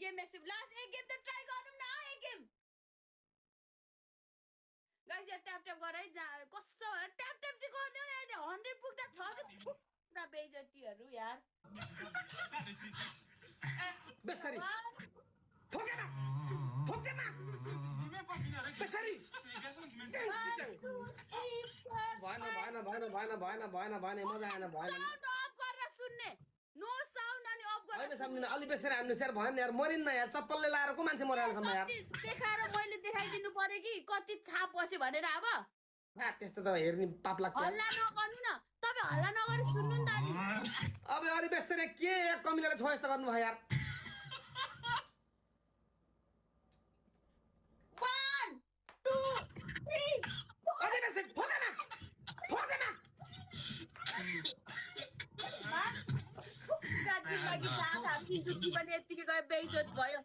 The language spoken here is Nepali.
गेम एक्सेप्ट लास्ट एक गेम त ट्राई गरौँ न एक गेम गाइस यार ट्याप ट्याप गर है कस्तो ट्याप ट्याप चाहिँ गर्दैन 100 पुग्दा छ चाहिँ पुरा बेइज्जतीहरु यार बेसरी ठोकेमा ठोकेमा बेसरी भएन मजा आएन भएन साउन्ड अफ गरेर सुन्ने नो साउन्ड अनि अफ गरेर हैन सम्झिन अलि बेसरी हान्नु यार भएन यार मरिन्न यार चप्पलले लाएर को मान्छे मरेलसम्म यार देखाएर मैले देखाइदिनु पर्यो कि कति छाप बस्यो भनेर अब त्यस्तो त हेर्ने पाप लाग्छ हल्ला नगर्नु न तपाई हल्ला नगरी सुन्नु नि त अनि अब अलि बेसरी के कमिलेर छ यस्तो गर्नु भयो यार 1 2 3 अझै बेसरी ठोकेमा गाजी लागि चाहा किन्छु कि पनि यतिकै गए बेइज्जत भयो